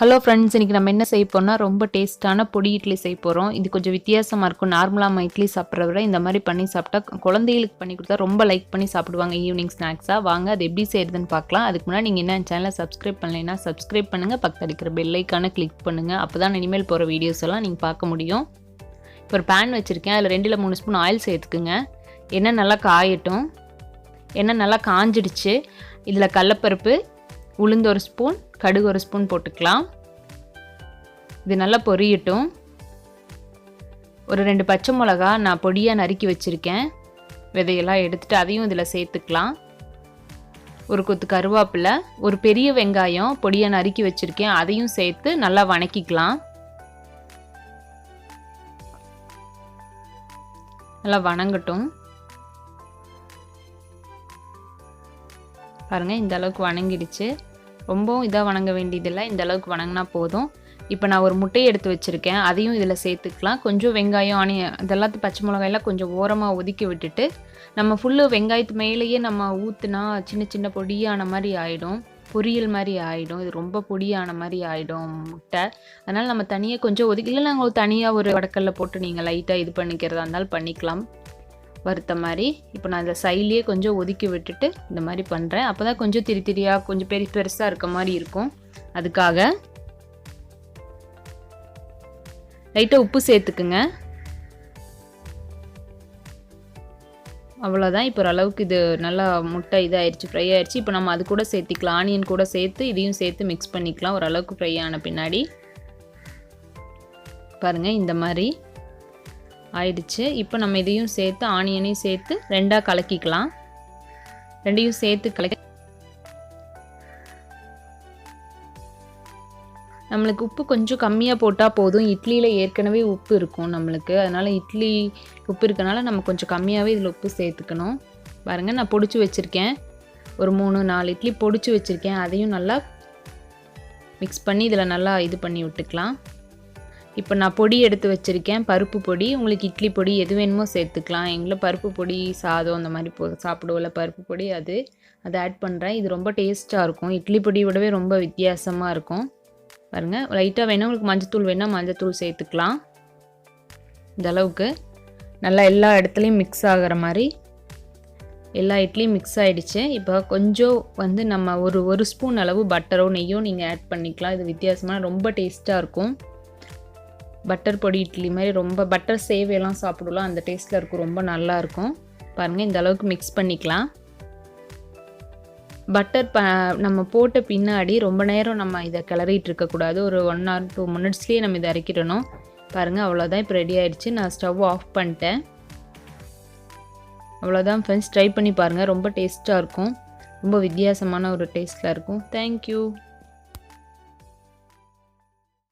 Hello friends, இன்றைக்கி நம்ம என்ன செய்ய போகிறோம்னா ரொம்ப டேஸ்ட்டான பொடி இட்லி செய்ய போகிறோம். இது கொஞ்சம் வித்தியாசமாக இருக்கும். நார்மலாக நம்ம இட்லி சாப்பிட்றத விட இந்த மாதிரி பண்ணி சாப்பிட்டா குழந்தைகளுக்கு பண்ணி கொடுத்தா ரொம்ப லைக் பண்ணி சாப்பிடுவாங்க ஈவினிங் ஸ்நாக்ஸாக. வாங்க அது எப்படி செய்கிறதுன்னு பார்க்கலாம். அதுக்கு முன்னாடி நீங்கள் என்ன சேனலை சப்ஸ்கிரைப் பண்ணலைன்னா சப்ஸ்கிரைப் பண்ணுங்கள், பக்கத்தில் இருக்கிற பெல் ஐக்கானை கிளிக் பண்ணுங்கள். அப்போ தான் இனிமேல் போகிற வீடியோஸ் எல்லாம் நீங்கள் பார்க்க முடியும். இப்போ ஒரு பேன் வச்சுருக்கேன், அதில் 2-3 ஸ்பூன் ஆயில் சேர்த்துக்குங்க. எண்ணெய் நல்லா காயட்டும். எண்ணெய் நல்லா காஞ்சிடுச்சு. இதில் கடலைப்பருப்பு, உளுந்து 1 ஸ்பூன், கடுகு 1 ஸ்பூன் போட்டுக்கலாம். இது நல்லா பொரியட்டும். ஒரு 2 பச்சை மிளகா நான் பொடியாக நறுக்கி வச்சுருக்கேன். விதையெல்லாம் எடுத்துகிட்டு அதையும் இதில் சேர்த்துக்கலாம். ஒரு கொத்து கருவேப்பிலை, ஒரு பெரிய வெங்காயம் பொடியாக நறுக்கி வச்சுருக்கேன், அதையும் சேர்த்து நல்லா வணக்கிக்கலாம். நல்லா வணங்கட்டும். பாருங்கள், இந்த அளவுக்கு வணங்கிடுச்சு. ரொம்பவும் இதாக வணங்க வேண்டியதில்லை, இந்த அளவுக்கு வணங்கினா போதும். இப்போ நான் ஒரு முட்டையை எடுத்து வச்சுருக்கேன், அதையும் இதில் சேர்த்துக்கலாம். கொஞ்சம் வெங்காயம், ஆனியன் இதெல்லாத்தையும் பச்சை மிளகாயெல்லாம் கொஞ்சம் ஓரமாக ஒதுக்கி விட்டுட்டு நம்ம ஃபுல்லு வெங்காயத்து மேலேயே நம்ம ஊற்றுனா சின்ன சின்ன பொடியான மாதிரி ஆகிடும், பொரியல் மாதிரி ஆகிடும். இது ரொம்ப பொடியான மாதிரி ஆகிடும் முட்டை. அதனால் நம்ம தனியாக கொஞ்சம் ஒதுக்கி, இல்லை நாங்கள் தனியாக ஒரு வடக்கல்ல போட்டு நீங்கள் லைட்டாக இது பண்ணிக்கிறதா இருந்தாலும் பண்ணிக்கலாம், வறுத்த மாதிரி. இப்போ நான் இந்த சைட்லேயே கொஞ்சம் ஒதுக்கி விட்டுட்டு இந்த மாதிரி பண்ணுறேன். அப்போ தான் கொஞ்சம் திரியாக கொஞ்சம் பெருசாக இருக்க மாதிரி இருக்கும். அதுக்காக லைட்டாக உப்பு சேர்த்துக்குங்க. அவ்வளோதான். இப்போ ஓரளவுக்கு இது நல்லா முட்டை இதாகிடுச்சு, ஃப்ரை ஆகிடுச்சு. இப்போ நம்ம அது கூட சேர்த்திக்கலாம், ஆனியன் கூட சேர்த்து இதையும் சேர்த்து மிக்ஸ் பண்ணிக்கலாம். ஓரளவுக்கு ஃப்ரை ஆன பின்னாடி பாருங்கள் இந்த மாதிரி ஆயிடுச்சு. இப்போ நம்ம இதையும் சேர்த்து ஆனியனையும் சேர்த்து 2ஆக கலக்கிக்கலாம். 2ஐயும் சேர்த்து கலக்கி நம்மளுக்கு உப்பு கொஞ்சம் கம்மியாக போட்டால் போதும். இட்லியில் ஏற்கனவே உப்பு இருக்கும் நம்மளுக்கு, அதனால் இட்லி உப்பு இருக்கனால நம்ம கொஞ்சம் கம்மியாகவே இதில் உப்பு சேர்த்துக்கணும். பாருங்கள், நான் பொடிச்சு வச்சுருக்கேன், ஒரு 3-4 இட்லி பொடிச்சு வச்சுருக்கேன். அதையும் நல்லா மிக்ஸ் பண்ணி இதில் நல்லா இது பண்ணி விட்டுக்கலாம். இப்போ நான் பொடி எடுத்து வச்சுருக்கேன், பருப்பு பொடி. உங்களுக்கு இட்லி பொடி எது வேணுமோ சேர்த்துக்கலாம். எங்களை பருப்பு பொடி சாதம் அந்த மாதிரி சாப்பிடுவோம்ல, பருப்பு பொடி அதை ஆட் பண்ணுறேன். இது ரொம்ப டேஸ்ட்டாக இருக்கும், இட்லி பொடி விடவே ரொம்ப வித்தியாசமாக இருக்கும். பாருங்கள், லைட்டாக வேணும் உங்களுக்கு மஞ்சத்தூள் வேணால் மஞ்சத்தூள் சேர்த்துக்கலாம். இந்த அளவுக்கு நல்லா எல்லா இடத்துலையும் மிக்ஸ் ஆகிற மாதிரி எல்லா இட்லியும் மிக்ஸ் ஆகிடுச்சு. இப்போ கொஞ்சம் நம்ம ஒரு ஸ்பூன் அளவு பட்டரோ நெய்யோ நீங்கள் ஆட் பண்ணிக்கலாம். இது வித்தியாசமாக ரொம்ப டேஸ்ட்டாக இருக்கும். பட்டர் பொடி இட்லி மாதிரி ரொம்ப பட்டர் சேவையெல்லாம் சாப்பிடலாம், அந்த டேஸ்ட்டில் இருக்கும், ரொம்ப நல்லாயிருக்கும். பாருங்கள், இந்த அளவுக்கு மிக்ஸ் பண்ணிக்கலாம். பட்டர் நம்ம போட்ட பின்னாடி ரொம்ப நேரம் நம்ம இதை கிளறிட்டு இருக்கக்கூடாது. ஒரு 1 or 2 minutesலேயே நம்ம இதை இறக்கிடணும். பாருங்கள், அவ்வளோதான். இப்போ ரெடி ஆகிடுச்சு. நான் ஸ்டவ் ஆஃப் பண்ணிட்டேன். அவ்வளோதான் ஃப்ரெண்ட்ஸ், ட்ரை பண்ணி பாருங்கள், ரொம்ப டேஸ்ட்டாக இருக்கும், ரொம்ப வித்தியாசமான ஒரு டேஸ்ட்டில் இருக்கும். தேங்க்யூ.